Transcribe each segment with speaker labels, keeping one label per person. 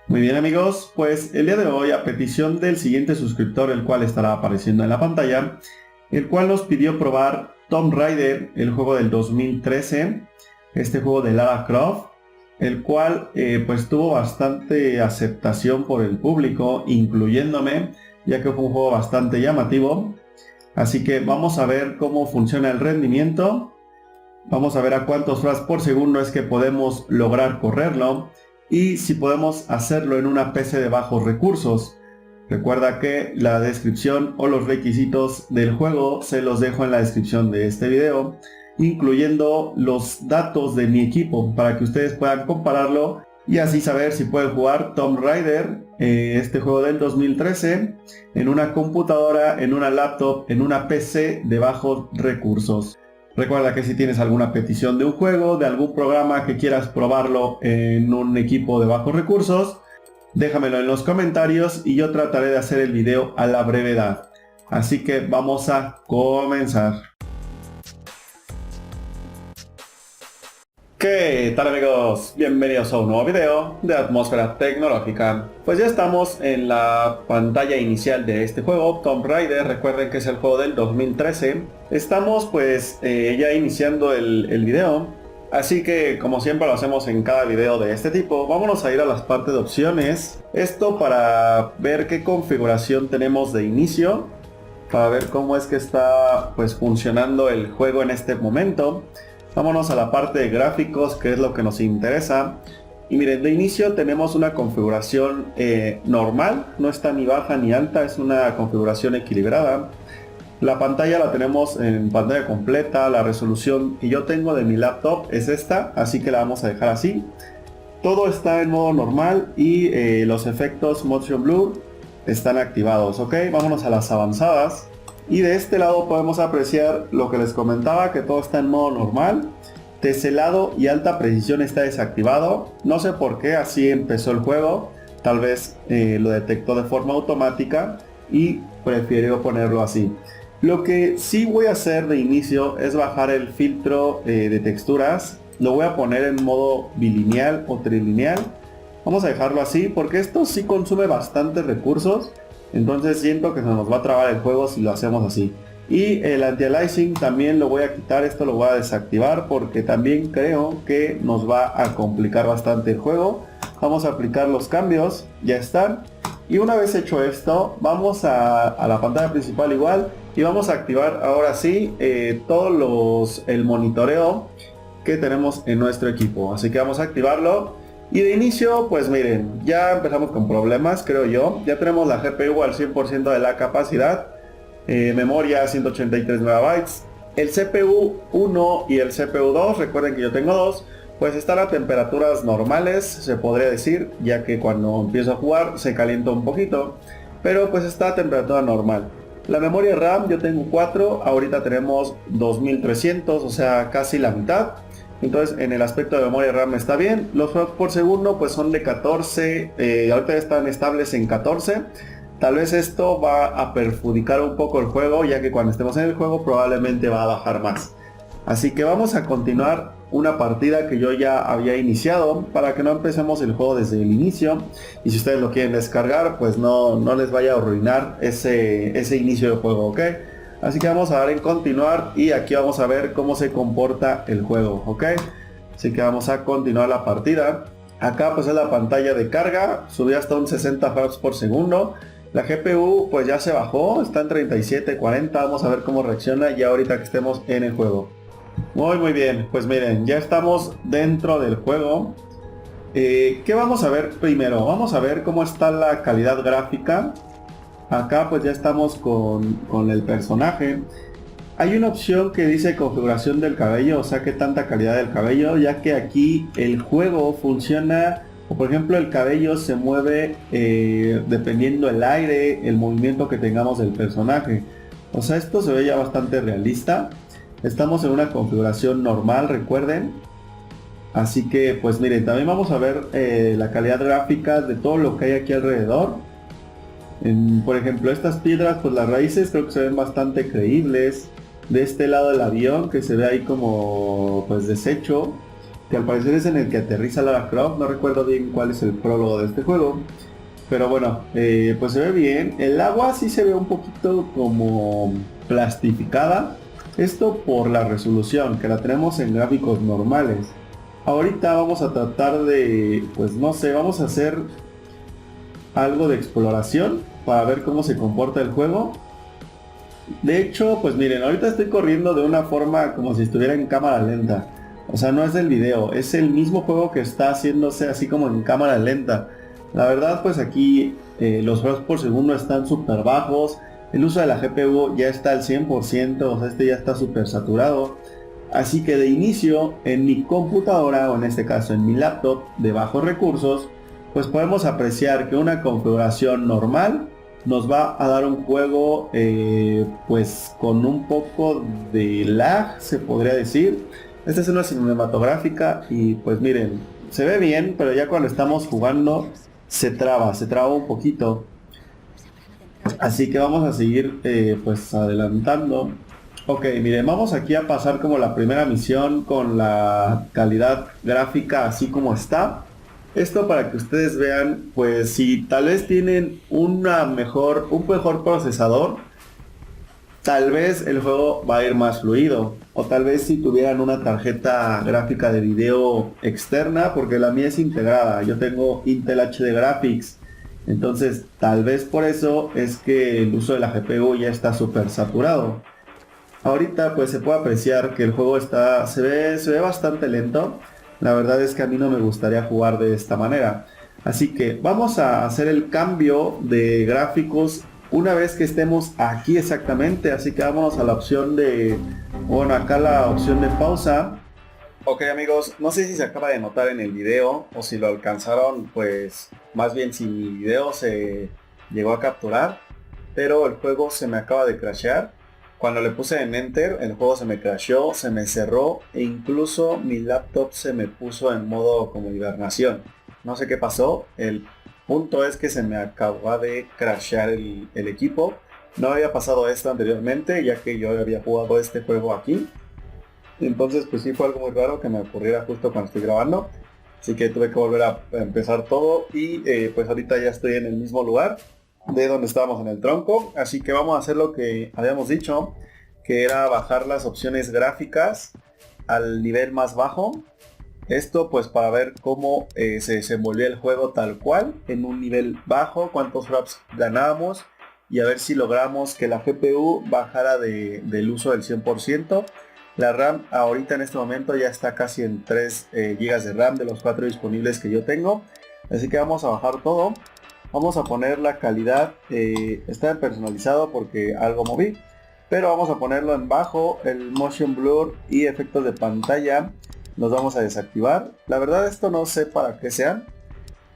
Speaker 1: Muy bien amigos, pues el día de hoy a petición del siguiente suscriptor, el cual estará apareciendo en la pantalla, el cual nos pidió probar Tomb Raider, el juego del 2013, este juego de Lara Croft, el cual pues tuvo bastante aceptación por el público, incluyéndome, ya que fue un juego bastante llamativo. Así que vamos a ver cómo funciona el rendimiento, vamos a ver a cuántos frames por segundo es que podemos lograr correrlo, y si podemos hacerlo en una PC de bajos recursos. Recuerda que la descripción o los requisitos del juego se los dejo en la descripción de este video, incluyendo los datos de mi equipo para que ustedes puedan compararlo y así saber si pueden jugar Tomb Raider, este juego del 2013, en una computadora, en una laptop, en una PC de bajos recursos. Recuerda que si tienes alguna petición de un juego, de algún programa que quieras probarlo en un equipo de bajos recursos, déjamelo en los comentarios y yo trataré de hacer el video a la brevedad. Así que vamos a comenzar. ¿Qué tal amigos? Bienvenidos a un nuevo video de Atmósfera Tecnológica. Pues ya estamos en la pantalla inicial de este juego, Tomb Raider. Recuerden que es el juego del 2013. Estamos pues ya iniciando el video. Así que como siempre lo hacemos en cada video de este tipo, vámonos a ir a las partes de opciones. Esto para ver qué configuración tenemos de inicio, para ver cómo es que está pues funcionando el juego en este momento. Vámonos a la parte de gráficos, que es lo que nos interesa. Y miren, de inicio tenemos una configuración normal, no está ni baja ni alta, es una configuración equilibrada. La pantalla la tenemos en pantalla completa, la resolución que yo tengo de mi laptop es esta, así que la vamos a dejar así. Todo está en modo normal y los efectos Motion Blur están activados, ok. Vámonos a las avanzadas. Y de este lado podemos apreciar lo que les comentaba, que todo está en modo normal. Teselado y alta precisión está desactivado. No sé por qué, así empezó el juego. Tal vez lo detectó de forma automática y prefirió ponerlo así. Lo que sí voy a hacer de inicio es bajar el filtro de texturas. Lo voy a poner en modo bilineal o trilineal. Vamos a dejarlo así porque esto sí consume bastantes recursos. Entonces siento que se nos va a trabar el juego si lo hacemos así. Y el anti-aliasing también lo voy a quitar, esto lo voy a desactivar porque también creo que nos va a complicar bastante el juego. Vamos a aplicar los cambios, ya están. Y una vez hecho esto, vamos a la pantalla principal igual y vamos a activar ahora sí el monitoreo que tenemos en nuestro equipo. Así que vamos a activarlo. Y de inicio, pues miren, ya empezamos con problemas, creo yo. Ya tenemos la GPU al 100% de la capacidad. Memoria 183 MB. El CPU 1 y el CPU 2, recuerden que yo tengo dos, pues están a temperaturas normales, se podría decir, ya que cuando empiezo a jugar se calienta un poquito. Pero pues está a temperatura normal. La memoria RAM yo tengo 4, ahorita tenemos 2300, o sea casi la mitad. Entonces en el aspecto de memoria RAM está bien. Los frames por segundo pues son de 14, ahorita están estables en 14. Tal vez esto va a perjudicar un poco el juego, ya que cuando estemos en el juego probablemente va a bajar más. Así que vamos a continuar una partida que yo ya había iniciado para que no empecemos el juego desde el inicio. Y si ustedes lo quieren descargar, pues no les vaya a arruinar ese inicio del juego, ¿ok? Así que vamos a dar en continuar y aquí vamos a ver cómo se comporta el juego, ¿ok? Así que vamos a continuar la partida. Acá pues es la pantalla de carga, subió hasta un 60 frames por segundo. La GPU pues ya se bajó, está en 37, 40, vamos a ver cómo reacciona ya ahorita que estemos en el juego. Muy bien, pues miren, ya estamos dentro del juego. ¿Qué vamos a ver primero? Vamos a ver cómo está la calidad gráfica. Acá pues ya estamos con el personaje. Hay una opción que dice configuración del cabello, o sea que tanta calidad del cabello, ya que aquí el juego funciona, o por ejemplo el cabello se mueve dependiendo el aire, el movimiento que tengamos del personaje. O sea, esto se ve ya bastante realista. Estamos en una configuración normal, recuerden. Así que pues miren, también vamos a ver la calidad gráfica de todo lo que hay aquí alrededor. Por ejemplo, estas piedras, pues las raíces creo que se ven bastante creíbles. De este lado del avión, que se ve ahí como pues deshecho, que al parecer es en el que aterriza Lara Croft. No recuerdo bien cuál es el prólogo de este juego, pero bueno, pues se ve bien. El agua sí se ve un poquito como plastificada, esto por la resolución que la tenemos en gráficos normales. Ahorita vamos a tratar de, pues no sé, vamos a hacer algo de exploración para ver cómo se comporta el juego. De hecho, pues miren, ahorita estoy corriendo de una forma como si estuviera en cámara lenta. O sea, no es del video, es el mismo juego que está haciéndose así como en cámara lenta. La verdad, pues aquí los frames por segundo están súper bajos. El uso de la GPU ya está al 100%, o sea, este ya está súper saturado. Así que de inicio, en mi computadora, o en este caso en mi laptop de bajos recursos, pues podemos apreciar que una configuración normal nos va a dar un juego pues con un poco de lag, se podría decir. Esta es una cinematográfica y pues miren, se ve bien, pero ya cuando estamos jugando se traba un poquito. Así que vamos a seguir pues adelantando. Ok, miren, vamos aquí a pasar como la primera misión con la calidad gráfica así como está. Esto para que ustedes vean, pues si tal vez tienen un mejor procesador, tal vez el juego va a ir más fluido. O tal vez si tuvieran una tarjeta gráfica de video externa, porque la mía es integrada. Yo tengo Intel HD Graphics. Entonces tal vez por eso es que el uso de la GPU ya está súper saturado. Ahorita pues se puede apreciar que el juego se ve bastante lento. La verdad es que a mí no me gustaría jugar de esta manera. Así que vamos a hacer el cambio de gráficos una vez que estemos aquí exactamente. Así que vámonos a la opción de, bueno, acá la opción de pausa. Ok amigos, no sé si se acaba de notar en el video o si lo alcanzaron, pues más bien si mi video se llegó a capturar, pero el juego se me acaba de crashear. Cuando le puse en Enter, el juego se me crasheó, se me cerró e incluso mi laptop se me puso en modo como hibernación. No sé qué pasó, el punto es que se me acaba de crashear el equipo. No había pasado esto anteriormente, ya que yo había jugado este juego aquí. Entonces pues sí fue algo muy raro que me ocurriera justo cuando estoy grabando. Así que tuve que volver a empezar todo y pues ahorita ya estoy en el mismo lugar de donde estábamos en el tronco. Así que vamos a hacer lo que habíamos dicho, que era bajar las opciones gráficas al nivel más bajo. Esto pues para ver cómo se desenvolvía el juego tal cual, en un nivel bajo, cuántos frames ganábamos y a ver si logramos que la GPU bajara del uso del 100%. La RAM ahorita en este momento ya está casi en 3 GB de RAM de los 4 disponibles que yo tengo. Así que vamos a bajar todo. Vamos a poner la calidad, está personalizado porque algo moví. Pero vamos a ponerlo en bajo, el motion blur y efectos de pantalla los vamos a desactivar. La verdad esto no sé para qué sean,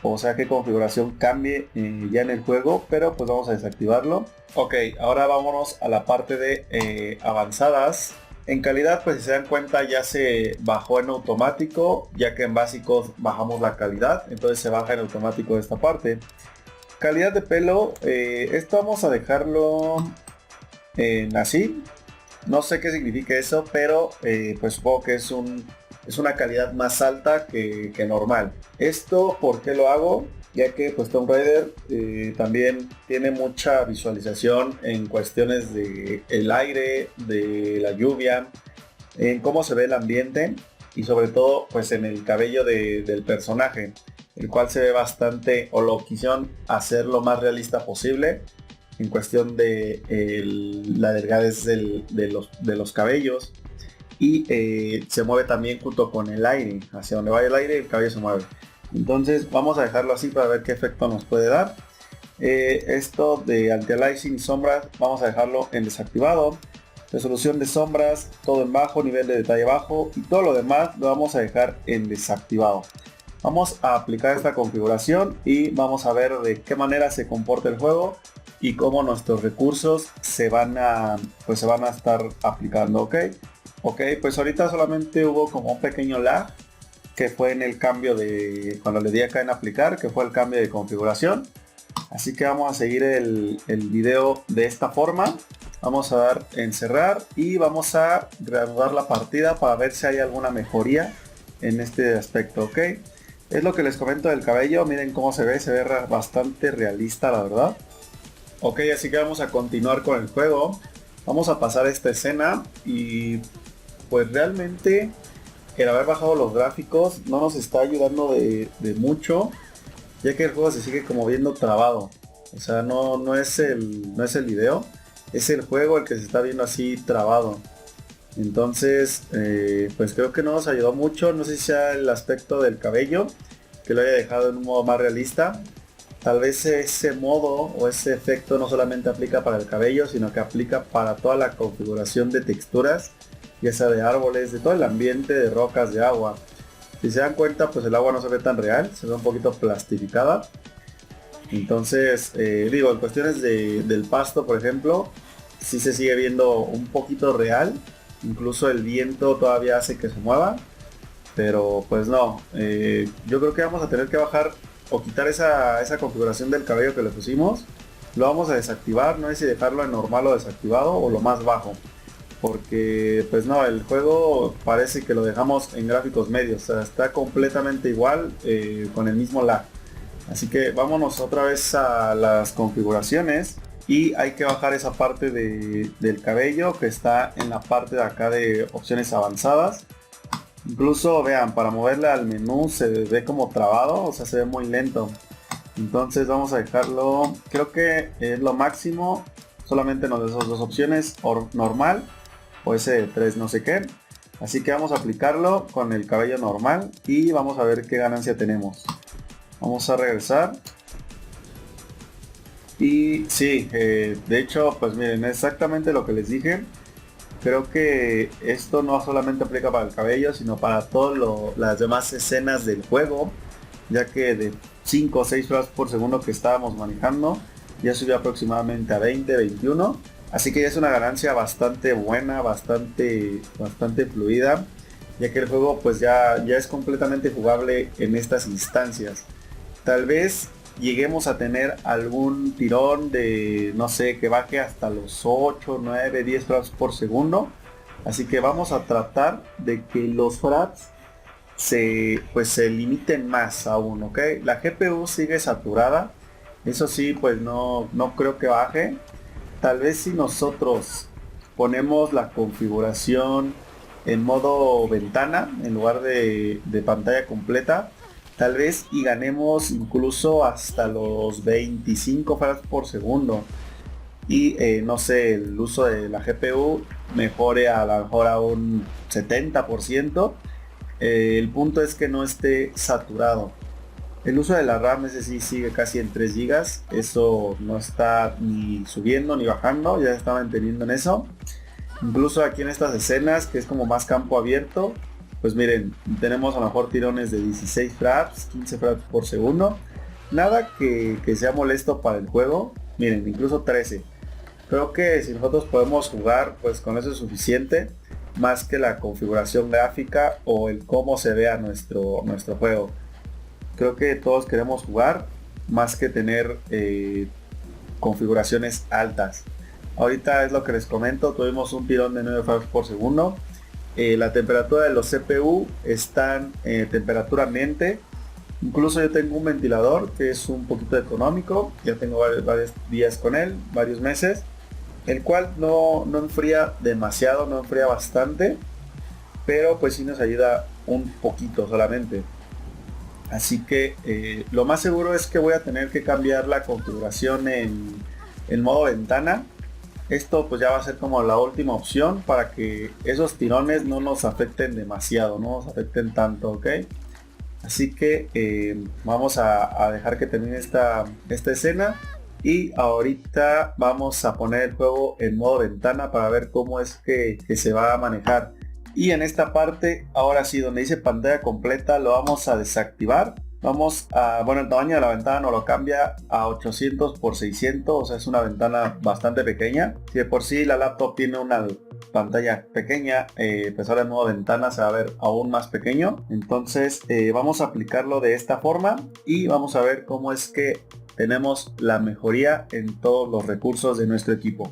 Speaker 1: o sea qué configuración cambie ya en el juego, pero pues vamos a desactivarlo. Ok, ahora vámonos a la parte de avanzadas. En calidad, pues si se dan cuenta ya se bajó en automático, ya que en básicos bajamos la calidad, entonces se baja en automático esta parte. Calidad de pelo, esto vamos a dejarlo en así. No sé qué significa eso, pero pues supongo que es una calidad más alta que normal. Esto, ¿por qué lo hago? Ya que pues Tomb Raider también tiene mucha visualización en cuestiones de el aire, de la lluvia, en cómo se ve el ambiente y sobre todo pues en el cabello del personaje, el cual se ve bastante, o lo quisieron hacer lo más realista posible en cuestión de la delgadez de los cabellos, y se mueve también junto con el aire. Hacia donde vaya el aire el cabello se mueve. Entonces vamos a dejarlo así para ver qué efecto nos puede dar. Esto de anti-aliasing y sombras vamos a dejarlo en desactivado. Resolución de sombras todo en bajo, nivel de detalle bajo, y todo lo demás lo vamos a dejar en desactivado. Vamos a aplicar esta configuración y vamos a ver de qué manera se comporta el juego y cómo nuestros recursos se van a estar aplicando. Ok, pues ahorita solamente hubo como un pequeño lag, que fue en el cambio de cuando le di acá en aplicar, que fue el cambio de configuración. Así que vamos a seguir el video de esta forma. Vamos a dar en cerrar y vamos a reanudar la partida para ver si hay alguna mejoría en este aspecto, ¿ok? Es lo que les comento del cabello, miren cómo se ve bastante realista, la verdad. Ok, así que vamos a continuar con el juego. Vamos a pasar esta escena y pues realmente el haber bajado los gráficos no nos está ayudando de mucho, ya que el juego se sigue como viendo trabado. O sea, no es el video, es el juego el que se está viendo así trabado. Entonces, pues creo que no nos ayudó mucho. No sé si sea el aspecto del cabello, que lo haya dejado en un modo más realista. Tal vez ese modo o ese efecto no solamente aplica para el cabello, sino que aplica para toda la configuración de texturas, ya sea de árboles, de todo el ambiente, de rocas, de agua. Si se dan cuenta, pues el agua no se ve tan real, se ve un poquito plastificada. Entonces, digo, en cuestiones del pasto, por ejemplo, sí se sigue viendo un poquito real. Incluso el viento todavía hace que se mueva. Pero pues no, yo creo que vamos a tener que bajar o quitar esa configuración del cabello que le pusimos. Lo vamos a desactivar, no sé si dejarlo en normal o desactivado o lo más bajo. Porque pues no, el juego parece que lo dejamos en gráficos medios, o sea, está completamente igual, con el mismo lag. Así que vámonos otra vez a las configuraciones y hay que bajar esa parte del cabello que está en la parte de acá de opciones avanzadas. Incluso vean, para moverle al menú se ve como trabado, o sea, se ve muy lento. Entonces vamos a dejarlo, creo que es lo máximo, solamente nos da esas dos opciones, normal o ese 3 no sé qué. Así que vamos a aplicarlo con el cabello normal y vamos a ver qué ganancia tenemos. Vamos a regresar. Y sí, de hecho, pues miren, exactamente lo que les dije. Creo que esto no solamente aplica para el cabello, sino para todas las demás escenas del juego, ya que de 5 o 6 frames por segundo que estábamos manejando, ya subió aproximadamente a 20, 21. Así que ya es una ganancia bastante buena, bastante fluida, ya que el juego pues ya es completamente jugable en estas instancias. Tal vez lleguemos a tener algún tirón de, no sé, que baje hasta los 8, 9, 10 frames por segundo. Así que vamos a tratar de que los frames se limiten más aún, ¿ok? La GPU sigue saturada. Eso sí, pues no creo que baje. Tal vez si nosotros ponemos la configuración en modo ventana en lugar de pantalla completa, tal vez y ganemos incluso hasta los 25 frames por segundo. Y no sé, el uso de la GPU mejore a lo mejor a un 70%. El punto es que no esté saturado. El uso de la RAM, ese sí sigue casi en 3 GB. Eso no está ni subiendo ni bajando, ya se está manteniendo en eso. Incluso aquí en estas escenas, que es como más campo abierto, pues miren, tenemos a lo mejor tirones de 16 frames, 15 frames por segundo. Nada que sea molesto para el juego. Miren, incluso 13. Creo que si nosotros podemos jugar, pues con eso es suficiente. Más que la configuración gráfica o el cómo se vea nuestro juego. Creo que todos queremos jugar más que tener configuraciones altas. Ahorita es lo que les comento, tuvimos un tirón de 9 frames por segundo. La temperatura de los CPU están en temperatura ambiente. Incluso yo tengo un ventilador que es un poquito económico, ya tengo varios días con él, varios meses, el cual no enfría demasiado, no enfría bastante, pero pues sí nos ayuda un poquito solamente. Así que lo más seguro es que voy a tener que cambiar la configuración en modo ventana. Esto pues ya va a ser como la última opción para que esos tirones no nos afecten demasiado, no nos afecten tanto, ¿ok? Así que vamos a dejar que termine esta escena y ahorita vamos a poner el juego en modo ventana para ver cómo es que se va a manejar. Y en esta parte, ahora sí, donde dice pantalla completa, lo vamos a desactivar. Vamos a, bueno, el tamaño de la ventana nos lo cambia a 800 por 600, o sea, es una ventana bastante pequeña. Si de por sí la laptop tiene una pantalla pequeña, pues ahora en modo ventana se va a ver aún más pequeño. Entonces vamos a aplicarlo de esta forma y vamos a ver cómo es que tenemos la mejoría en todos los recursos de nuestro equipo.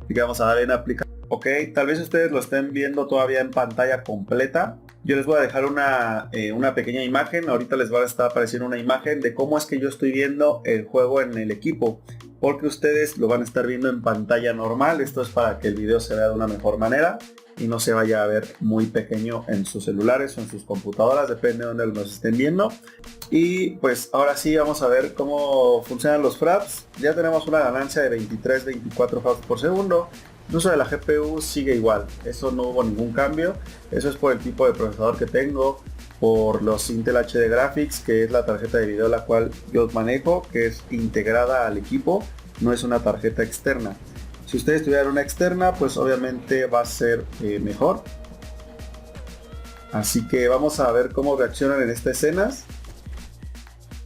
Speaker 1: Así que vamos a darle en aplicar. Ok, tal vez ustedes lo estén viendo todavía en pantalla completa. Yo les voy a dejar una pequeña imagen. Ahorita les va a estar apareciendo una imagen de cómo es que yo estoy viendo el juego en el equipo. Porque ustedes lo van a estar viendo en pantalla normal. Esto es para que el video se vea de una mejor manera y no se vaya a ver muy pequeño en sus celulares o en sus computadoras, depende de donde nos estén viendo. Y pues ahora sí vamos a ver cómo funcionan los fraps. Ya tenemos una ganancia de 23-24 fraps por segundo. El uso de la GPU sigue igual, eso no hubo ningún cambio. Eso es por el tipo de procesador que tengo, por los Intel HD Graphics, que es la tarjeta de video la cual yo manejo, que es integrada al equipo, no es una tarjeta externa. Si ustedes tuvieran una externa, pues obviamente va a ser mejor. Así que vamos a ver cómo reaccionan en estas escenas.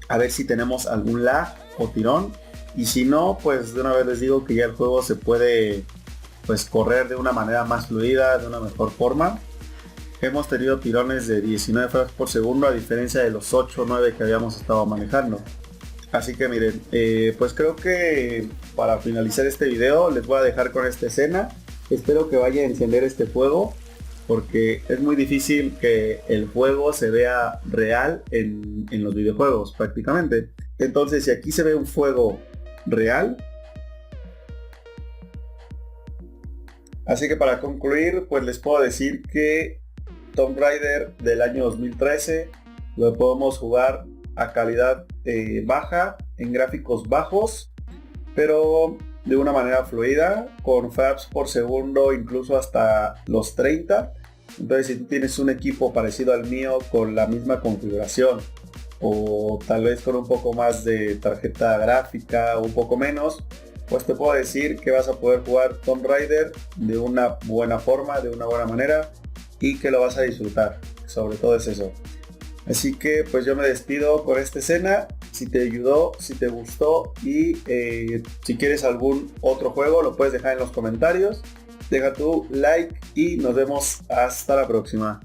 Speaker 1: A ver si tenemos algún lag o tirón. Y si no, pues de una vez les digo que ya el juego se puede pues correr de una manera más fluida, de una mejor forma. Hemos tenido tirones de 19 frames por segundo a diferencia de los 8 o 9 que habíamos estado manejando. Así que miren, pues creo que para finalizar este video les voy a dejar con esta escena. Espero que vaya a encender este juego, porque es muy difícil que el juego se vea real en los videojuegos prácticamente. Entonces si aquí se ve un fuego real. Así que para concluir, pues les puedo decir que Tomb Raider del año 2013 lo podemos jugar a calidad baja, en gráficos bajos, pero de una manera fluida, con frames por segundo incluso hasta los 30. Entonces si tú tienes un equipo parecido al mío con la misma configuración, o tal vez con un poco más de tarjeta gráfica o un poco menos, pues te puedo decir que vas a poder jugar Tomb Raider de una buena forma, de una buena manera, y que lo vas a disfrutar. Sobre todo es eso. Así que pues yo me despido con esta escena. Si te ayudó, si te gustó y si quieres algún otro juego, lo puedes dejar en los comentarios. Deja tu like y nos vemos hasta la próxima.